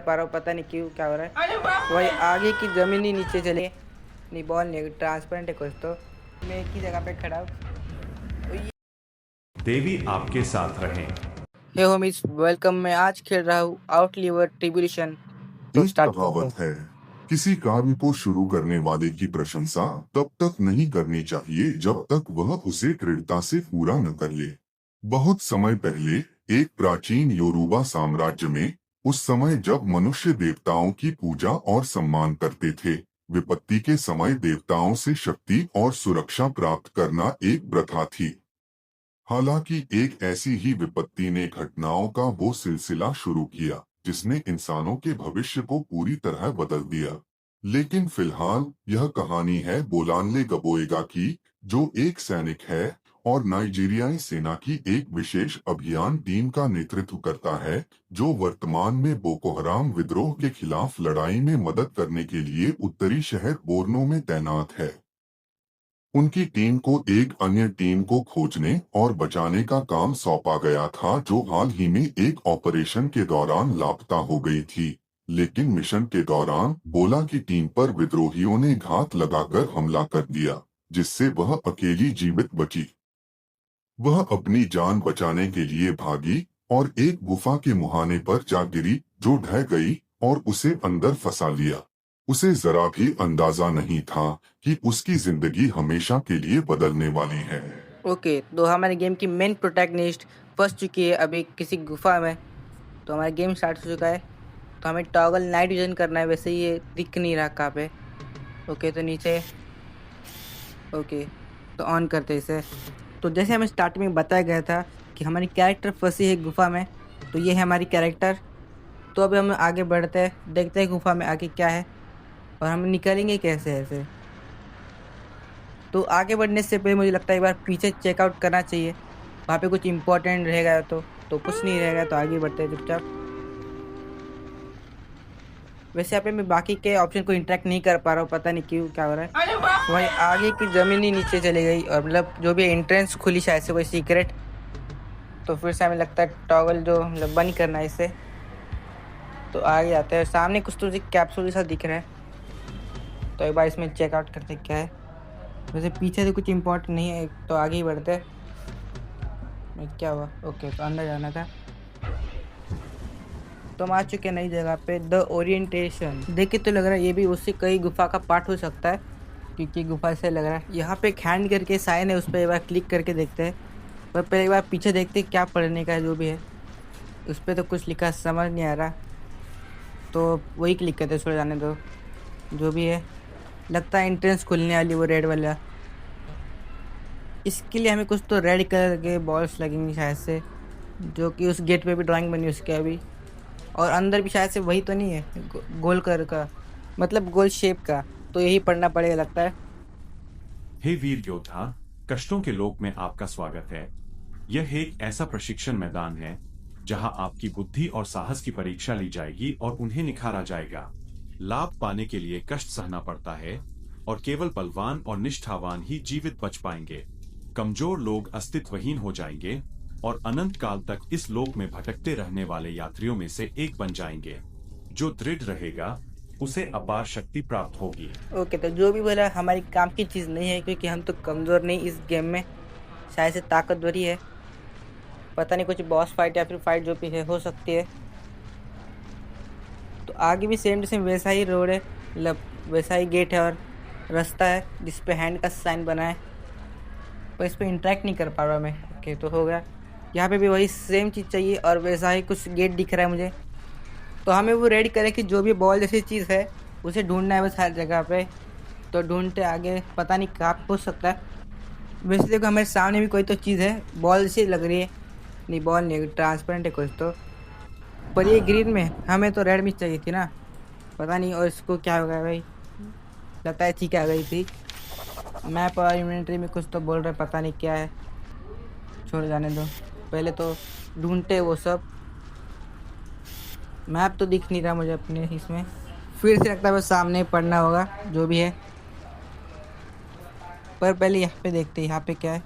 पा रहा हूँ, पता नहीं क्यों क्या हो रहा है। वही आगे की ज़मीन ही नीचे चली नहीं, बॉल नहीं ट्रांसपेरेंट है कुछ तो। मैं एक ही जगह पे खड़ा हूँ। देवी आपके साथ रहें। हे होमीज, वेलकम। मैं आज खेल रहा हूँ आउटलिवर ट्रिब्यूलेशन। तो एक स्टार्ट करते कहावत हैं। है, किसी कार्य को शुरू करने वाले की प्रशंसा तब तक नहीं करनी चाहिए जब तक वह उसे दृढ़ता से पूरा न कर ले। बहुत समय पहले एक प्राचीन योरूबा साम्राज्य में, उस समय जब मनुष्य देवताओं की पूजा और सम्मान करते थे, विपत्ति के समय देवताओं से शक्ति और सुरक्षा प्राप्त करना एक प्रथा थी। हालांकि एक ऐसी ही विपत्ति ने घटनाओं का वो सिलसिला शुरू किया जिसने इंसानों के भविष्य को पूरी तरह बदल दिया। लेकिन फिलहाल यह कहानी है बोलानले गबोएगा की, जो एक सैनिक है और नाइजीरियाई सेना की एक विशेष अभियान टीम का नेतृत्व करता है, जो वर्तमान में बोको हराम विद्रोह के खिलाफ लड़ाई में मदद करने के लिए उत्तरी शहर बोर्नो में तैनात है। उनकी टीम को एक अन्य टीम को खोजने और बचाने का काम सौंपा गया था, जो हाल ही में एक ऑपरेशन के दौरान लापता हो गई थी। लेकिन मिशन के दौरान बोला की टीम पर विद्रोहियों ने घात लगाकर हमला कर दिया, जिससे वह अकेली जीवित बची। वह अपनी जान बचाने के लिए भागी और एक गुफा के मुहाने पर जा गिरी, जो ढह गई और उसे अंदर फंसा लिया। उसे जरा भी अंदाजा नहीं था कि उसकी जिंदगी हमेशा के लिए बदलने वाली है। ओके, तो हमारे गेम की मेन प्रोटैगनिस्ट फंस चुकी है अभी किसी गुफा में। तो हमारा गेम स्टार्ट हो चुका है। तो हमें टॉगल नाइट विजन करना है, वैसे ये दिख नहीं रहा कहाँ पे। ओके, तो नीचे। ओके, तो ऑन करते इसे। तो जैसे हमें स्टार्टिंग में बताया गया था कि हमारी कैरेक्टर फंसी है गुफा में, तो ये है हमारी कैरेक्टर। तो अभी हम आगे बढ़ते हैं, देखते हैं गुफा में आगे क्या है और हम निकलेंगे कैसे ऐसे। तो आगे बढ़ने से पहले मुझे लगता है एक बार पीछे चेकआउट करना चाहिए, वहाँ पे कुछ इम्पोर्टेंट रहेगा। तो कुछ नहीं रहेगा, तो आगे बढ़ते हैं चुपचाप। वैसे यहाँ पे मैं बाकी के ऑप्शन को इंटरेक्ट नहीं कर पा रहा हूँ, पता नहीं क्यों क्या हो रहा है। वही आगे की ज़मीन ही नीचे चली गई और मतलब जो भी एंट्रेंस खुली शायद से कोई सीक्रेट। तो फिर से हमें लगता है टॉगल जो मतलब बंद करना है इसे। तो आगे जाते हैं, सामने कुछ तो कैप्सूल जैसा दिख रहा है। तो एक बार इसमें चेकआउट करते क्या है। वैसे पीछे से कुछ इम्पोर्टेंट नहीं है, तो आगे ही बढ़ते हैं। क्या हुआ? ओके, तो अंदर जाना था। तो हम आ चुके हैं नई जगह पे, द ओरिएंटेशन। देख के तो लग रहा है ये भी उससे कई गुफा का पार्ट हो सकता है, क्योंकि गुफा से लग रहा है। यहाँ पे एक हैंड करके साइन है, उस पर एक बार क्लिक करके देखते हैं। पर पहले एक बार पीछे देखते हैं क्या पढ़ने का है जो भी है। उस पर तो कुछ लिखा समझ नहीं आ रहा, तो वही क्लिक करते हैं। छोड़ जाने दो, जो भी है। लगता है एंट्रेंस खुलने वाली, वो रेड वाला। इसके लिए हमें कुछ तो रेड कलर के बॉल्स लगेंगे शायद से, जो कि उस गेट पे भी ड्राइंग बनी उसके अभी। और अंदर भी शायद से वही तो नहीं है, गोल कलर का, मतलब गोल शेप का। तो यही पढ़ना पड़ेगा लगता है। हे वीर योद्धा, कष्टों के लोक में आपका स्वागत है। यह एक ऐसा प्रशिक्षण मैदान है जहां आपकी बुद्धि और साहस की परीक्षा ली जाएगी और उन्हें निखारा जाएगा। लाभ पाने के लिए कष्ट सहना पड़ता है और केवल बलवान और निष्ठावान ही जीवित बच पाएंगे। कमजोर लोग अस्तित्वहीन हो जाएंगे और अनंत काल तक इस लोक में भटकते रहने वाले यात्रियों में से एक बन जाएंगे। जो दृढ़ रहेगा उसे अपार शक्ति प्राप्त होगी। ओके, तो जो भी बोला हमारी काम की चीज़ नहीं है, क्योंकि हम तो कमज़ोर नहीं इस गेम में, शायद से ताकतवर ही है। पता नहीं कुछ बॉस फाइट या फिर फाइट जो भी है हो सकती है। तो आगे भी सेम टू सेम वैसा ही रोड है, मतलब वैसा ही गेट है और रास्ता है जिस पे हैंड का साइन बना है, पर इस पर इंटरेक्ट नहीं कर पा रहा मैं। ओके, तो हो गया। यहाँ पे भी वही सेम चीज़ चाहिए और वैसा ही कुछ गेट दिख रहा है मुझे। तो हमें वो रेडी करें कि जो भी बॉल जैसी चीज़ है उसे ढूंढना है बस हर जगह पे। तो ढूंढते आगे, पता नहीं कहाँ हो सकता है। वैसे देखो हमारे सामने भी कोई तो चीज़ है, बॉल जैसी लग रही है। नहीं, बॉल नहीं, ट्रांसपेरेंट है कुछ तो। पर ये ग्रीन में, हमें तो रेड में चाहिए थी ना, पता नहीं। और इसको क्या हो गया भाई, लगता है ठीक आ गई थी। मैप और इन्वेंट्री में कुछ तो बोल रहे, पता नहीं क्या है। छोड़ जाने दो, पहले तो ढूंढते वो सब। मैप तो दिख नहीं रहा मुझे अपने इसमें। फिर से लगता है बस सामने पढ़ना होगा जो भी है। पर पहले यहाँ पे देखते हैं, यहाँ पे क्या है।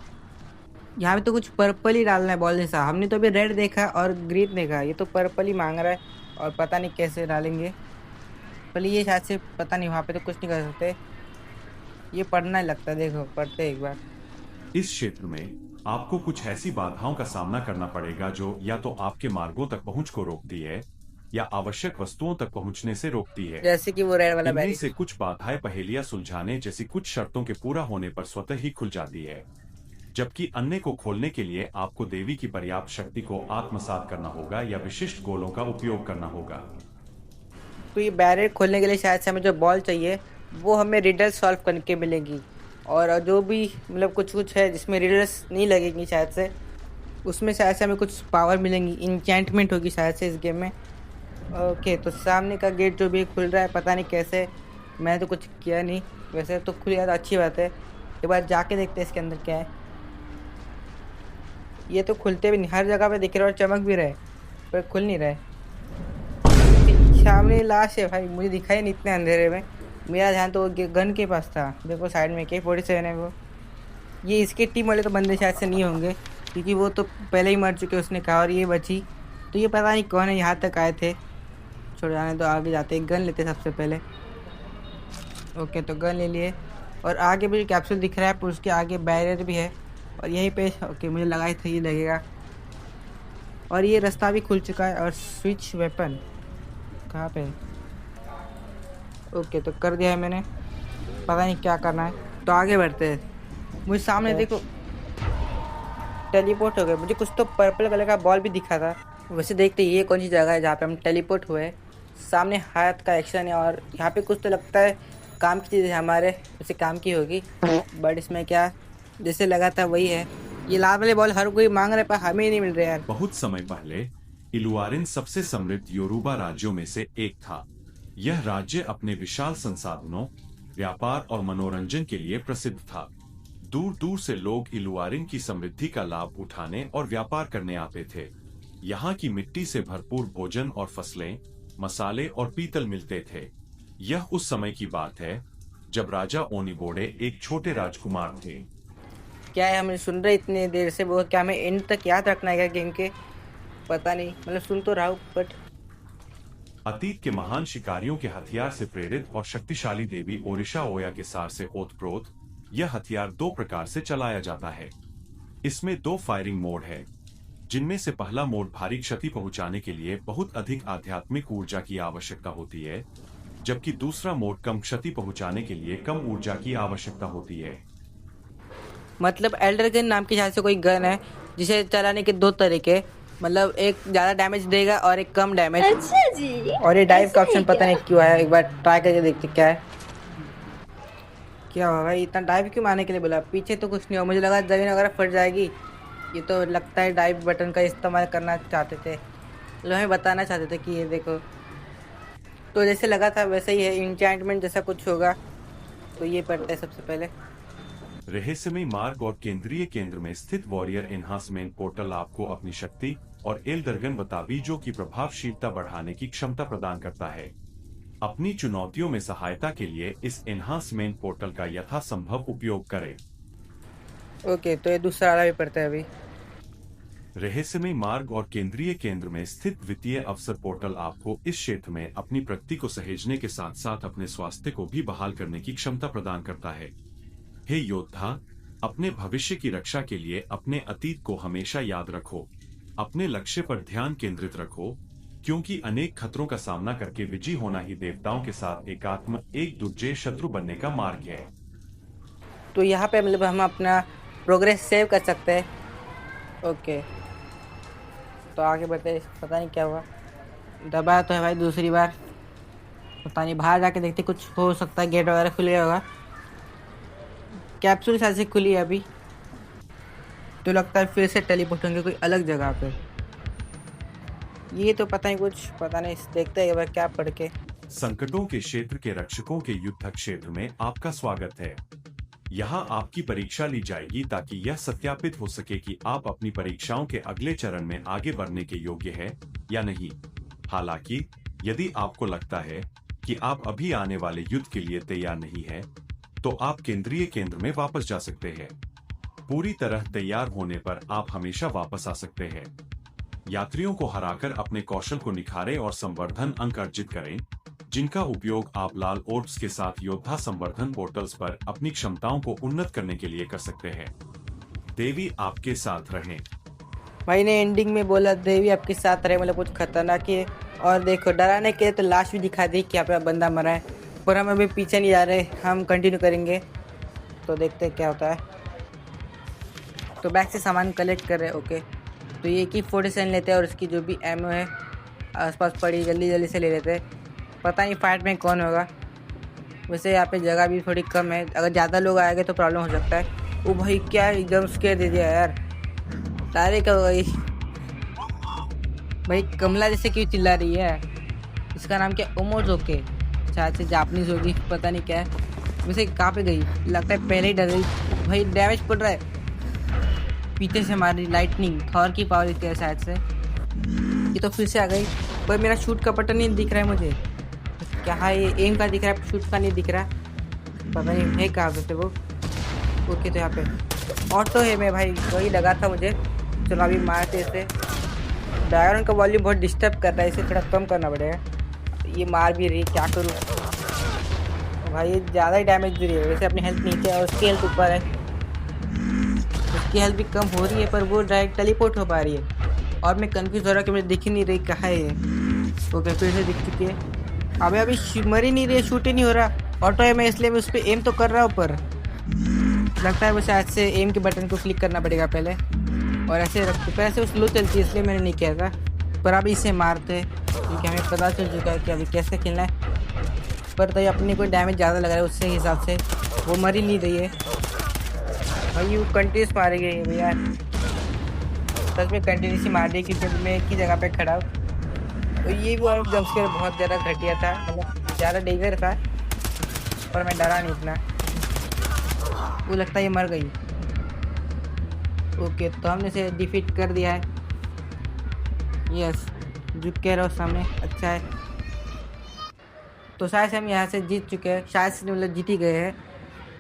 यहाँ पे तो कुछ पर्पल ही डालना है बॉल जैसा। हमने तो अभी रेड देखा और ग्रीन देखा, ये तो पर्पल ही मांग रहा है। और पता नहीं कैसे डालेंगे। पहले ये शायद से पता नहीं, वहाँ पे तो कुछ नहीं कर सकते। ये पढ़ना ही लगता है, देखो पढ़ते हैं एक बार। इस क्षेत्र में आपको कुछ ऐसी बाधाओं का सामना करना पड़ेगा जो या तो आपके मार्गों तक पहुंच को रोकती है या आवश्यक वस्तुओं तक पहुंचने से रोकती है। जैसे कि वो रेड वाला इनमें बैरियर। से कुछ बाधाएं पहेलियां सुलझाने जैसी कुछ शर्तों के पूरा होने पर स्वतः ही खुल जाती है, जबकि अन्य को खोलने के लिए आपको देवी की पर्याप्त शक्ति को आत्मसात करना होगा या विशिष्ट गोलों का उपयोग करना होगा। तो ये बैरियर खोलने के लिए शायद से हमें जो बॉल चाहिए वो हमें रिडल सॉल्व करके मिलेगी, और जो भी मतलब कुछ कुछ है जिसमें रिडल्स नहीं लगेंगी शायद से, उसमें शायद से हमें कुछ पावर मिलेंगी, इंचेंटमेंट होगी शायद से इस गेम में। ओके, तो सामने का गेट जो भी खुल रहा है पता नहीं कैसे, मैंने तो कुछ किया नहीं, वैसे तो खुल गया तो अच्छी बात है। एक बार जाके देखते हैं इसके अंदर क्या है। ये तो खुलते भी नहीं, हर जगह पे दिख रहा है और चमक भी रहे, पर खुल नहीं रहा है। सामने लाश है भाई, मुझे दिखाई नहीं इतने अंधेरे में। मेरा ध्यान तो गन के पास था, देखो साइड में AK-47 है वो। ये इसके टीम वाले तो बंदे शायद से नहीं होंगे, क्योंकि वो तो पहले ही मर चुके उसने कहा, और ये बची। तो ये पता नहीं कौन है, यहाँ तक आए थे। छोड़ जाने तो आगे जाते, गन लेते सबसे पहले। ओके, तो गन ले लिए, और आगे भी कैप्सूल दिख रहा है, पर उसके आगे बैरियर भी है, और यहीं पे ओके मुझे लगा ही था ये लगेगा। और ये रास्ता भी खुल चुका है, और स्विच वेपन कहाँ पे है? ओके, तो कर दिया है मैंने, पता नहीं क्या करना है। तो आगे बढ़ते हैं। मुझे सामने देखो टेलीपोर्ट हो गए, मुझे कुछ तो पर्पल कलर का बॉल भी दिखा था। वैसे देखते ये कौन सी जगह है जहाँ पे हम टेलीपोर्ट हुए। सामने हाथ का एक्शन है, और यहाँ पे कुछ तो लगता है काम की चीज़ है हमारे, वैसे काम की होगी, बट इसमें क्या जैसे लगा था वही है। ये लाल वाले बॉल हर कोई मांग रहा है, पर हमें ही नहीं मिल रहे यार। बहुत समय पहले इलुआरिन सबसे समृद्ध योरूबा राज्यों में से एक था। यह राज्य अपने विशाल संसाधनों, व्यापार और मनोरंजन के लिए प्रसिद्ध था। दूर दूर से लोग इलुआरिन की समृद्धि का लाभ उठाने और व्यापार करने आते थे। यहाँ की मिट्टी से भरपूर भोजन और फसलें, मसाले और पीतल मिलते थे। यह उस समय की बात है जब राजा ओनिबोडे एक छोटे राजकुमार थे। क्या है, हमें सुन रहे इतने देर से, वो क्या हमें एंड तक याद रखना है क्या गेम के? पता नहीं, मतलब सुन तो रहा हूँ, बट अतीत के महान शिकारियों के हथियार से प्रेरित और शक्तिशाली देवी ओरिशा ओया के सार से ओतप्रोत यह हथियार दो प्रकार से चलाया जाता है। इसमें दो फायरिंग मोड है, जिनमें से पहला मोड भारी क्षति पहुंचाने के लिए बहुत अधिक आध्यात्मिक ऊर्जा की आवश्यकता होती है, जबकि दूसरा मोड कम क्षति पहुंचाने के लिए कम ऊर्जा की आवश्यकता होती है। मतलब एल्डर गन नाम की शायद से कोई गन है जिसे चलाने के दो तरीके, मतलब एक ज़्यादा डैमेज देगा और एक कम डैमेज। अच्छा जी। और ये डाइव ऐसा का है ऑप्शन पता क्या? नहीं क्यों आया, एक बार ट्राई करके देखते क्या है। क्या हुआ भाई, इतना डाइव क्यों मारने के लिए बोला? पीछे तो कुछ नहीं हुआ, मुझे लगा जमीन वगैरह फट जाएगी। ये तो लगता है डाइव बटन का इस्तेमाल करना चाहते थे, मतलब हमें बताना चाहते थे कि ये देखो। तो जैसे लगा था वैसे ही है, इंचेंटमेंट जैसा कुछ होगा। तो ये पढ़ते हैं सबसे पहले। रहस्यमय मार्ग और केंद्रीय केंद्र में स्थित वॉरियर एनहांसमेंट पोर्टल आपको अपनी शक्ति और एल्डरगन बताबीजों की प्रभावशीलता बढ़ाने की क्षमता प्रदान करता है। अपनी चुनौतियों में सहायता के लिए इस एनहांसमेंट पोर्टल का यथासंभव उपयोग करें। ओके, तो ये दूसरा वाला भी पढ़ते हैं अभी। रहस्यमय मार्ग और केंद्रीय केंद्र में स्थित वित्तीय अवसर पोर्टल आपको इस क्षेत्र में अपनी प्रगति को सहेजने के साथ साथ अपने स्वास्थ्य को भी बहाल करने की क्षमता प्रदान करता है। हे योद्धा, अपने भविष्य की रक्षा के लिए अपने अतीत को हमेशा याद रखो। अपने लक्ष्य पर ध्यान केंद्रित रखो, क्योंकि अनेक खतरों का सामना करके विजयी होना ही देवताओं के साथ एकात्म एक दूसरे शत्रु बनने का मार्ग है। तो यहाँ पे मतलब हम अपना प्रोग्रेस सेव कर सकते हैं। ओके, तो आगे बढ़ते, पता नहीं क्या हुआ, दबाया तो है भाई दूसरी बार, पता नहीं, बाहर जाके देखते कुछ हो सकता है, गेट वगैरह खुल गया होगा। कैप्सूल शायद से खुली है अभी, तो लगता है फिर से टेलीपोर्ट होंगे कोई अलग जगह पे। ये तो पता नहीं, कुछ पता नहीं, देखते हैं एक बार क्या पढ़ के। संकटों के क्षेत्र के रक्षकों के युद्ध क्षेत्र में आपका स्वागत है। यहाँ आपकी परीक्षा ली जाएगी ताकि यह सत्यापित हो सके कि आप अपनी परीक्षाओं के अगले चरण में आगे बढ़ने के योग्य है या नहीं। हालांकि यदि आपको लगता है कि आप अभी आने वाले युद्ध के लिए तैयार नहीं है, तो आप केंद्रीय केंद्र में वापस जा सकते हैं। पूरी तरह तैयार होने पर आप हमेशा वापस आ सकते हैं। यात्रियों को हराकर अपने कौशल को निखारें और संवर्धन अंक अर्जित करें, जिनका उपयोग आप लाल ओर्ब्स के साथ योद्धा संवर्धन पोर्टल्स पर अपनी क्षमताओं को उन्नत करने के लिए कर सकते हैं। देवी आपके साथ रहें। भाई ने एंडिंग में बोला देवी आपके साथ रहे, मतलब कुछ खतरनाक ही है। और देखो डराने के तो लाश भी दिखा दी कि यहाँ पे बंदा मरा है, पर हम अभी पीछे नहीं जा रहे, हम कंटिन्यू करेंगे। तो देखते हैं क्या होता है। तो बैग से सामान कलेक्ट कर रहे हैं। ओके, तो ये की 47 लेते हैं और इसकी जो भी एमओ है आसपास पड़ी जल्दी जल्दी से ले लेते हैं। पता नहीं फाइट में कौन होगा। वैसे यहाँ पे जगह भी थोड़ी कम है, अगर ज़्यादा लोग आएंगे तो प्रॉब्लम हो सकता है। ओ भाई क्या एकदम स्केयर दे दिया यार, तारे का भाई। भाई कमला जैसे क्यों चिल्ला रही है? इसका नाम क्या, ओमोजोके, शायद से जापानीज होगी, पता नहीं क्या है। वैसे कहाँ पे गई, लगता है पहले ही डर गई। भाई डैमेज पड़ रहा है, पीछे से हमारी लाइटनिंग थॉर की पावर देती है शायद से। ये तो फिर से आ गई, पर मेरा शूट का बटन नहीं दिख रहा है मुझे। क्या है ये, एम का दिख रहा है, शूट का नहीं दिख रहा, पता नहीं है कहाँ पे वो। ओके, तो यहाँ पे ऑटो है मैं भाई, वही लगा था मुझे। चलो अभी मारते इसे। ड्राइवर का वॉल्यूम बहुत डिस्टर्ब कर रहा है, इसे थोड़ा कम करना पड़ेगा। ये मार भी रही, क्या करूँ भाई, ये ज़्यादा ही डैमेज दे रही है। वैसे अपनी हेल्थ नीचे है और उसकी हेल्थ ऊपर है, उसकी हेल्थ भी कम हो रही है, पर वो डायरेक्ट टेलीपोर्ट हो पा रही है। और मैं कंफ्यूज हो रहा कि मुझे दिख ही नहीं रही कहाँ है ये। ओके, फिर से दिख चुकी है। अभी मर ही नहीं रही है, शूट ही नहीं हो रहा। ऑटो है मैं, इसलिए मैं उस पर एम तो कर रहा हूँ, पर लगता है वो शायद से एम के बटन को क्लिक करना पड़ेगा पहले, और ऐसे रखते पर ऐसे वो स्लो चलती है, इसलिए मैंने नहीं किया था। पर अभी इसे मारते क्योंकि हमें पता चल चुका है कि अभी कैसे खेलना है। पर तो अपने को डैमेज ज़्यादा लग रहा है उससे हिसाब से, वो मर ही नहीं रही है भाई। वो कंटिन्यूस मारेगी भैया, सच में कंटिन्यूस ही मार दी, क्योंकि मैं एक ही जगह पे खड़ा हूँ। तो ये भी जंप स्केयर बहुत ज़्यादा घटिया था, मतलब ज़्यादा डेंजर था, पर मैं डरा नहीं इतना। वो लगता है ये मर गई। ओके, तो हमने इसे डिफीट कर दिया है। यस, झुक के रहो सामने, अच्छा है। तो शायद से हम यहाँ से जीत चुके हैं, शायद से मतलब जीत ही गए हैं।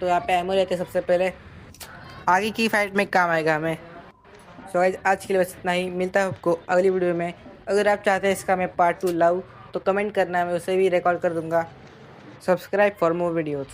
तो यहाँ पे एमो रहते सबसे पहले, आगे की फाइट में काम आएगा हमें। सो गाइस, आज के लिए बस इतना ही, मिलता है आपको अगली वीडियो में। अगर आप चाहते हैं इसका मैं पार्ट 2 लाऊं तो कमेंट करना, मैं उसे भी रिकॉर्ड कर दूंगा। Subscribe for more videos.